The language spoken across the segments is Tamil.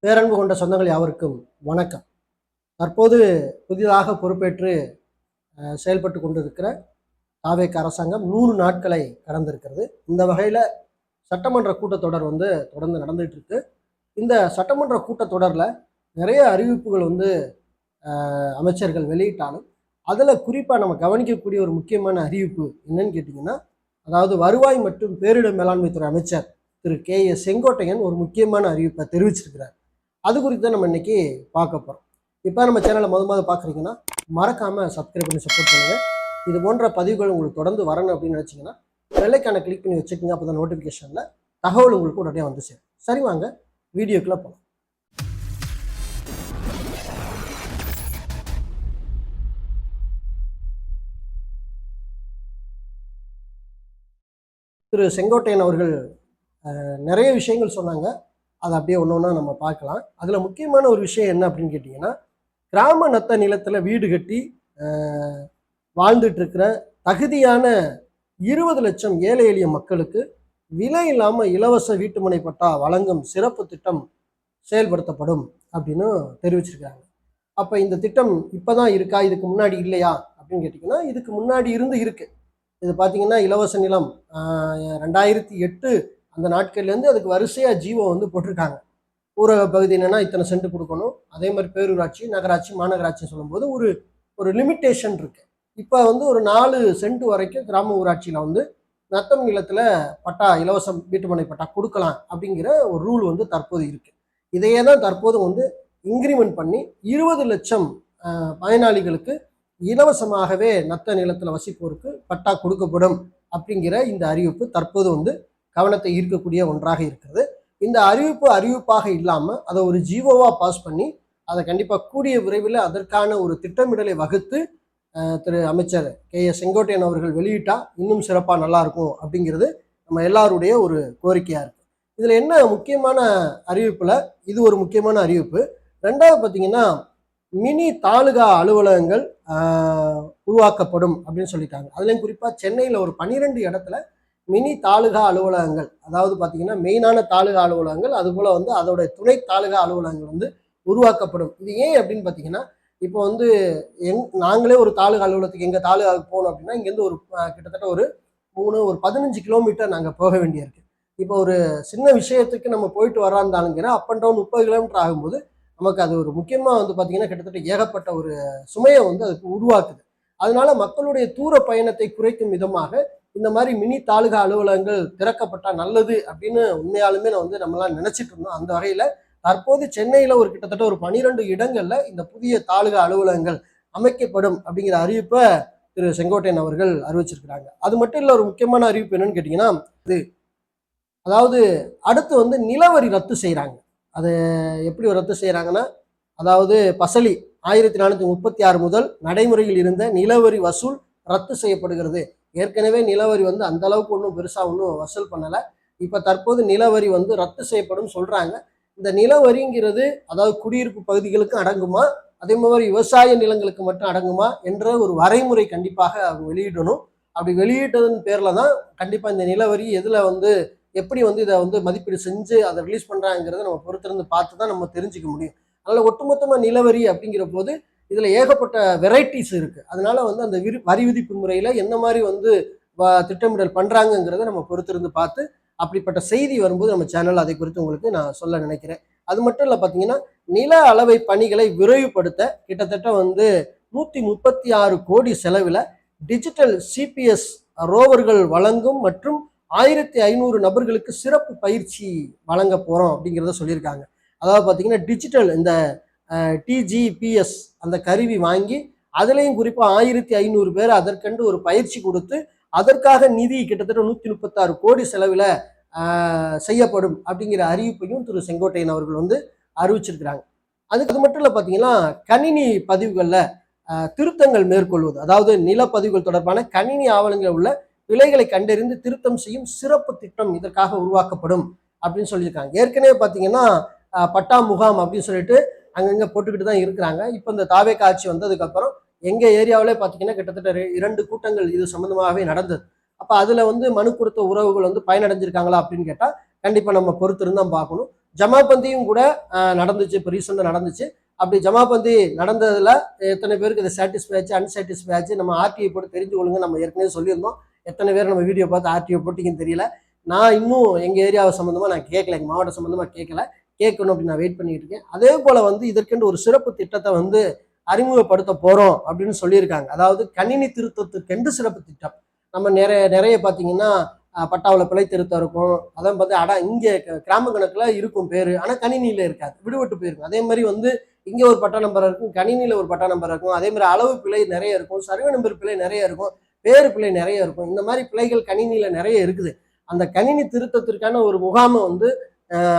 பேரன்பு கொண்ட சொந்தங்கள் யாவருக்கும் வணக்கம். தற்போது புதிதாக பொறுப்பேற்று செயல்பட்டு கொண்டிருக்கிற தாவேக அரசாங்கம் 100 நாட்களை கடந்திருக்கிறது. இந்த வகையில் சட்டமன்ற கூட்டத்தொடர் தொடர்ந்து நடந்துகிட்டு இருக்கு. இந்த சட்டமன்ற கூட்டத்தொடரில் நிறைய அறிவிப்புகள் அமைச்சர்கள் வெளியிட்டாலும் அதில் குறிப்பாக நம்ம கவனிக்கக்கூடிய ஒரு முக்கியமான அறிவிப்பு என்னன்னு கேட்டிங்கன்னா, அதாவது வருவாய் மற்றும் பேரிடர் மேலாண்மை துறை அமைச்சர் திரு KA செங்கோட்டையன் ஒரு முக்கியமான அறிவிப்பை தெரிவிச்சிருக்கிறார். அது குறித்து தான் நம்ம இன்னைக்கு பார்க்க போகிறோம். இப்போ நம்ம சேனலை முதல் பார்க்குறீங்கன்னா மறக்காமல் சப்ஸ்கிரைப் பண்ணி சப்போர்ட் பண்ணுங்கள். இது போன்ற பதிவுகள் உங்களுக்கு தொடர்ந்து வரணும் அப்படின்னு நினச்சிங்கன்னா வெள்ளைக்கான கிளிக் பண்ணி வச்சுக்கோங்க. அப்போ தான் நோட்டிஃபிகேஷனில் தகவல் உங்களுக்கு உடனே வந்து சேரும். சரி, வாங்க வீடியோக்குள்ளே போகலாம். திரு செங்கோட்டையன் அவர்கள் நிறைய விஷயங்கள் சொன்னாங்க. அதை அப்படியே ஒன்று ஒன்றா நம்ம பார்க்கலாம். அதில் முக்கியமான ஒரு விஷயம் என்ன அப்படின்னு கேட்டிங்கன்னா, கிராம நத்த நிலத்தில் வீடு கட்டி வாழ்ந்துட்டுருக்கிற தகுதியான 20 லட்சம் ஏழை எளிய மக்களுக்கு விலை இல்லாமல் இலவச வீட்டுமனை பட்டா வழங்கும் சிறப்பு திட்டம் செயல்படுத்தப்படும் அப்படின்னு தெரிவிச்சிருக்காங்க. அப்போ இந்த திட்டம் இப்போ தான் இருக்கா, இதுக்கு முன்னாடி இல்லையா அப்படின்னு கேட்டிங்கன்னா, இதுக்கு முன்னாடி இருக்குது. இது பார்த்தீங்கன்னா இலவச நிலம் 2008 அந்த நாட்கள்லேருந்து அதுக்கு வரிசையாக ஜீவோ போட்டிருக்காங்க. ஊரக பகுதி என்னென்னா இத்தனை சென்ட் கொடுக்கணும். அதே மாதிரி பேரூராட்சி, நகராட்சி, மாநகராட்சி சொல்லும்போது ஒரு லிமிட்டேஷன் இருக்குது. இப்போ ஒரு 4 சென்ட் வரைக்கும் கிராம ஊராட்சியில் நத்தம் நிலத்தில் பட்டா இலவசம் வீட்டுமனை பட்டா கொடுக்கலாம் அப்படிங்கிற ஒரு ரூல் தற்போது இருக்குது. இதையே தான் தற்போது இன்க்ரிமெண்ட் பண்ணி 20 லட்சம் பயனாளிகளுக்கு இலவசமாகவே நத்த நிலத்தில் வசிப்போருக்கு பட்டா கொடுக்கப்படும் அப்படிங்கிற இந்த அறிவிப்பு தற்போது கவனத்தை ஈர்க்கக்கூடிய ஒன்றாக இருக்கிறது. இந்த அறிவிப்பாக இல்லாமல் அதை ஒரு ஜீவோவாக பாஸ் பண்ணி அதை கண்டிப்பாக கூடிய விரைவில் அதற்கான ஒரு திட்டமிடலை வகுத்து திரு அமைச்சர் KA செங்கோட்டையன் அவர்கள் வெளியிட்டால் இன்னும் சிறப்பாக நல்லாயிருக்கும் அப்படிங்கிறது நம்ம எல்லாருடைய ஒரு கோரிக்கையாக இருக்குது. இதில் என்ன முக்கியமான அறிவிப்பில் இது ஒரு முக்கியமான அறிவிப்பு. ரெண்டாவது பார்த்தீங்கன்னா, மினி தாலுகா அலுவலகங்கள் உருவாக்கப்படும் அப்படின்னு சொல்லிட்டாங்க. அதுலேயும் குறிப்பாக சென்னையில் ஒரு 12 இடத்துல மினி தாலுகா அலுவலகங்கள், அதாவது பார்த்தீங்கன்னா மெயினான தாலுகா அலுவலகங்கள், அதுபோல் அதோட துணை தாலுகா அலுவலகங்கள் உருவாக்கப்படும். இது ஏன் அப்படின்னு பார்த்தீங்கன்னா, இப்போ நாங்களே ஒரு தாலுகா அலுவலகத்துக்கு எங்கள் தாலுகாவுக்கு போகணும் அப்படின்னா இங்கேருந்து கிட்டத்தட்ட ஒரு 15 கிலோமீட்டர் நாங்கள் போக வேண்டியிருக்கு. இப்போ ஒரு சின்ன விஷயத்துக்கு நம்ம போயிட்டு வராந்தாலுங்கன்னா அப் அண்ட் டவுன் 30 கிலோமீட்டர் ஆகும்போது நமக்கு அது ஒரு முக்கியமாக பார்த்தீங்கன்னா கிட்டத்தட்ட ஏகப்பட்ட ஒரு சுமையை அதுக்கு உருவாக்குது. அதனால மக்களுடைய தூர பயணத்தை குறைக்கும் விதமாக இந்த மாதிரி மினி தாலுகா அலுவலகங்கள் திறக்கப்பட்டால் நல்லது அப்படின்னு உண்மையாலுமே நம்மளாம் நினைச்சிட்டு இருந்தோம். அந்த வகையில் தற்போது சென்னையில் கிட்டத்தட்ட ஒரு 12 இடங்கள்ல இந்த புதிய தாலுகா அலுவலகங்கள் அமைக்கப்படும் அப்படிங்கிற அறிவிப்பை திரு செங்கோட்டையன் அவர்கள் அறிவிச்சிருக்கிறாங்க. அது மட்டும் இல்லை, ஒரு முக்கியமான அறிவிப்பு என்னன்னு கேட்டிங்கன்னா, அதாவது அடுத்து நிலவரி ரத்து செய்கிறாங்க. அது எப்படி ரத்து செய்கிறாங்கன்னா, அதாவது பசலி 1436 முதல் நடைமுறையில் இருந்த நிலவரி வசூல் ரத்து செய்யப்படுகிறது. ஏற்கனவே நிலவரி அந்த அளவுக்கு ஒன்றும் பெருசாக ஒன்றும் வசூல் பண்ணலை. இப்போ தற்போது நிலவரி ரத்து செய்யப்படும் சொல்கிறாங்க. இந்த நிலவரிங்கிறது அதாவது குடியிருப்பு பகுதிகளுக்கும் அடங்குமா, அதே மாதிரி விவசாய நிலங்களுக்கு மட்டும் அடங்குமா என்ற ஒரு வரைமுறை கண்டிப்பாக அவங்க வெளியிடணும். அப்படி வெளியிட்டதன் பேரில் தான் கண்டிப்பாக இந்த நிலவரி எதில் எப்படி இதை மதிப்பீடு செஞ்சு அதை ரிலீஸ் பண்ணுறாங்கிறத நம்ம பொறுத்திருந்து பார்த்து தான் நம்ம தெரிஞ்சுக்க முடியும். அதனால் ஒட்டுமொத்தமாக நிலவரி அப்படிங்கிற போது இதில் ஏகப்பட்ட வெரைட்டிஸ் இருக்குது. அதனால அந்த வரி விதிப்பு முறையில் என்ன மாதிரி திட்டமிடல் பண்ணுறாங்கங்கிறத நம்ம பொறுத்திருந்து பார்த்து அப்படிப்பட்ட செய்தி வரும்போது நம்ம சேனல் அதை குறித்து உங்களுக்கு நான் சொல்ல நினைக்கிறேன். அது மட்டும் இல்லை, பார்த்தீங்கன்னா நில அளவை பணிகளை விரைவுபடுத்த கிட்டத்தட்ட 136 கோடி செலவில் டிஜிட்டல் CPS ரோவர்கள் வழங்கும் மற்றும் 1500 நபர்களுக்கு சிறப்பு பயிற்சி வழங்க போகிறோம் அப்படிங்கிறத சொல்லியிருக்காங்க. அதாவது பார்த்தீங்கன்னா டிஜிட்டல் இந்த TGPS அந்த கருவி வாங்கி அதுலேயும் குறிப்பாக 1500 பேர் அதற்கென்று ஒரு பயிற்சி கொடுத்து அதற்காக நிதி கிட்டத்தட்ட 136 கோடி செலவில் செய்யப்படும் அப்படிங்கிற அறிவிப்பையும் திரு செங்கோட்டையன் அவர்கள் அறிவிச்சிருக்கிறாங்க. அது மட்டும் இல்லை, பார்த்தீங்கன்னா கணினி பதிவுகளில் திருத்தங்கள் மேற்கொள்வது, அதாவது நிலப்பதிவுகள் தொடர்பான கணினி ஆவணங்களில் உள்ள பிழைகளை கண்டறிந்து திருத்தம் செய்யும் சிறப்பு திட்டம் இதற்காக உருவாக்கப்படும் அப்படின்னு சொல்லியிருக்காங்க. ஏற்கனவே பார்த்தீங்கன்னா பட்டா முகாம் அப்படின்னு சொல்லிட்டு அங்கங்கே போட்டுக்கிட்டு தான் இருக்கிறாங்க. இப்போ இந்த தாவேக ஆட்சி வந்ததுக்கப்புறம் எங்கள் ஏரியாவிலே பார்த்தீங்கன்னா கிட்டத்தட்ட 2 கூட்டங்கள் இது சம்மந்தமாகவே நடந்தது. அப்போ அதில் மனு கொடுத்த உறவுகள் பயனடைஞ்சிருக்காங்களா அப்படின்னு கேட்டால் கண்டிப்பாக நம்ம பொறுத்திருந்து தான் பார்க்கணும். ஜமாபந்தியும் கூட நடந்துச்சு, இப்போ ரீசெண்டாக நடந்துச்சு. அப்படி ஜமாபந்தி நடந்ததுல எத்தனை பேருக்கு இதை சாட்டிஸ்ஃபை ஆச்சு, அன்சாட்டிஸ்ஃபை ஆச்சு, நம்ம ஆர்டிஐ போட்டு தெரிஞ்சு கொள்ளுங்க. நம்ம ஏற்கனவே சொல்லியிருந்தோம். எத்தனை பேர் நம்ம வீடியோ பார்த்து ஆர்டிஐ போட்டிங்கன்னு தெரியல. நான் இன்னும் எங்கள் ஏரியாவை சம்மந்தமாக நான் கேட்கல, எங்கள் மாவட்டம் சம்மந்தமாக கேட்கல, கேட்கணும் அப்படின்னு நான் வெயிட் பண்ணிட்டு இருக்கேன். அதே போல் வந்து இதற்கென்று ஒரு சிறப்பு திட்டத்தை வந்து அறிமுகப்படுத்த போகிறோம் அப்படின்னு சொல்லியிருக்காங்க. அதாவது கணினி திருத்தத்துக்கென்று சிறப்பு திட்டம். நம்ம நிறைய பார்த்தீங்கன்னா பட்டாவில் பிழை திருத்தம் இருக்கும். அதான் பார்த்து இங்கே கிராம கணக்கில் இருக்கும் பேர், ஆனால் கணினியில் இருக்காது, விடுபட்டு போயிருக்கும். அதே மாதிரி வந்து இங்கே ஒரு பட்டா நம்பர் இருக்கும், கணினியில் ஒரு பட்டா நம்பர் இருக்கும். அதே மாதிரி அளவு பிழை நிறைய இருக்கும், சர்வே நம்பர் பிழை நிறைய இருக்கும், பேரு பிழை நிறைய இருக்கும். இந்த மாதிரி பிழைகள் கணினியில் நிறைய இருக்குது. அந்த கணினி திருத்தத்திற்கான ஒரு முகாமை வந்து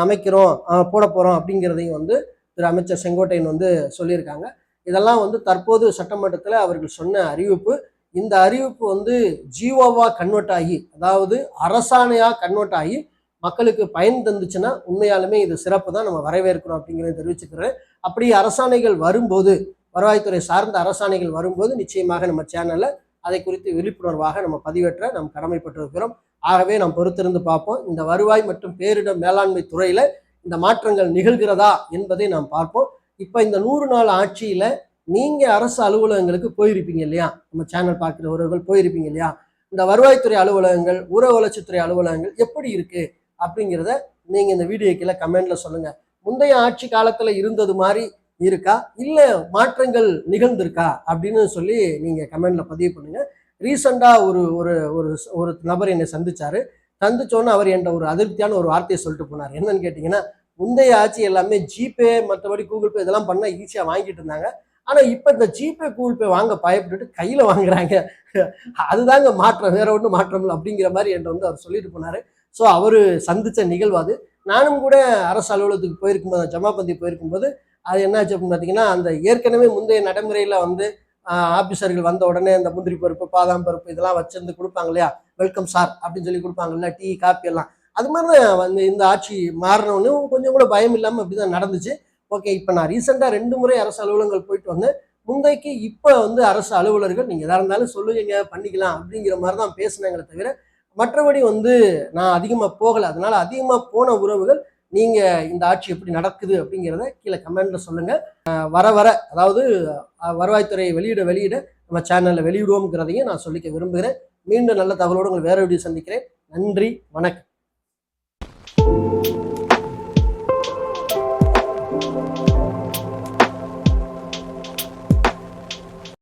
அமைக்கிறோம், போட போகிறோம் அப்படிங்கிறதையும் வந்து திரு அமைச்சர் செங்கோட்டையன் வந்து சொல்லியிருக்காங்க. இதெல்லாம் வந்து தற்போது சட்டமன்றத்தில் அவர்கள் சொன்ன அறிவிப்பு. இந்த அறிவிப்பு வந்து ஜிஓவா கன்வெர்ட் ஆகி, அதாவது அரசாணையா கன்வெர்ட் ஆகி மக்களுக்கு பயன் தந்துச்சுன்னா உண்மையாலுமே இது சிறப்பு தான், நம்ம வரவேற்கிறோம் அப்படிங்கிறத தெரிவிச்சுக்கிறேன். அப்படி அரசாணைகள் வரும்போது, வருவாய்த்துறை சார்ந்த அரசாணைகள் வரும்போது நிச்சயமாக நம்ம சேனல்ல அதை குறித்து விழிப்புணர்வாக நம்ம பதிவேற்ற நாம் கடமைப்பட்டிருக்கிறோம். ஆகவே நாம் பொறுத்திருந்து பார்ப்போம். இந்த வருவாய் மற்றும் பேரிடர் மேலாண்மை துறையில இந்த மாற்றங்கள் நிகழ்கிறதா என்பதை நாம் பார்ப்போம். இப்ப இந்த 100 நாள் ஆட்சியில நீங்க அரசு அலுவலகங்களுக்கு போயிருப்பீங்க இல்லையா, நம்ம சேனல் பார்க்கிறவர்கள் போயிருப்பீங்க இல்லையா, இந்த வருவாய்த்துறை அலுவலகங்கள், ஊரக வளர்ச்சித்துறை அலுவலகங்கள் எப்படி இருக்கு அப்படிங்கிறத நீங்க இந்த வீடியோ கீழே கமெண்ட்ல சொல்லுங்க. முந்தைய ஆட்சி காலத்துல இருந்தது மாதிரி இருக்கா, இல்ல மாற்றங்கள் நிகழ்ந்திருக்கா அப்படின்னு சொல்லி நீங்க கமெண்ட்ல பதிவு பண்ணுங்க. ரீசெண்டா ஒரு ஒரு ஒரு ஒரு நபர் என்னை சந்திச்சோன்னு அவர் என்கிட்ட ஒரு அதிருப்தியான ஒரு வார்த்தையை சொல்லிட்டு போனார். என்னன்னு கேட்டீங்கன்னா, முந்தைய ஆட்சி எல்லாமே ஜிபே மற்றபடி கூகுள் பே இதெல்லாம் பண்ணா ஈஸியா வாங்கிட்டு இருந்தாங்க. ஆனா இப்ப இந்த ஜிபே கூகுள் பே வாங்க பயப்பட்டுட்டு கையில வாங்குறாங்க. அதுதாங்க மாற்றம், வேற ஒன்றும் மாற்றம் இல்லை அப்படிங்கிற மாதிரி என்கிட்ட வந்து அவர் சொல்லிட்டு போனாரு. ஸோ அவரு சந்திச்ச நிகழ்வு அது. நானும் கூட அரசு அலுவலகத்துக்கு போயிருக்கும்போது, ஜமாபந்தி போயிருக்கும்போது அது என்னாச்சு அப்படின்னு பார்த்தீங்கன்னா, அந்த ஏற்கனவே முந்தைய நடைமுறையில வந்து ஆபீசர்கள் வந்த உடனே இந்த முந்திரி பருப்பு, பாதாம் பருப்பு இதெல்லாம் வச்சிருந்து கொடுப்பாங்க இல்லையா, வெல்கம் சார் அப்படின்னு சொல்லி கொடுப்பாங்கல்ல, டீ காப்பி எல்லாம். அது மாதிரி தான் வந்து இந்த ஆட்சி மாறினோன்னு கொஞ்சம் கூட பயம் இல்லாமல் அப்படிதான் நடந்துச்சு. ஓகே, இப்போ நான் ரீசெண்டாக 2 முறை அரசு அலுவலகங்கள் போயிட்டு வந்தேன். முந்தைக்கு இப்போ வந்து அரசு அலுவலர்கள் நீங்கள் எதாக இருந்தாலும் சொல்லுவீங்க பண்ணிக்கலாம் அப்படிங்கிற மாதிரி தான் பேசினாங்களே தவிர, மற்றபடி வந்து நான் அதிகமாக போகலை. அதனால அதிகமாக போன உறவுகள் நீங்கள் இந்த ஆட்சி எப்படி நடக்குது அப்படிங்கிறத கீழே கமெண்ட்ல சொல்லுங்கள். வர வர அதாவது வருவாய்த்துறையை வெளியிட நம்ம சேனலில் வெளியிடுவோம்ங்கிறதையும் நான் சொல்லிக்க விரும்புகிறேன். மீண்டும் நல்ல தகவலோடு உங்களை வேற வீடியோ சந்திக்கிறேன். நன்றி, வணக்கம்.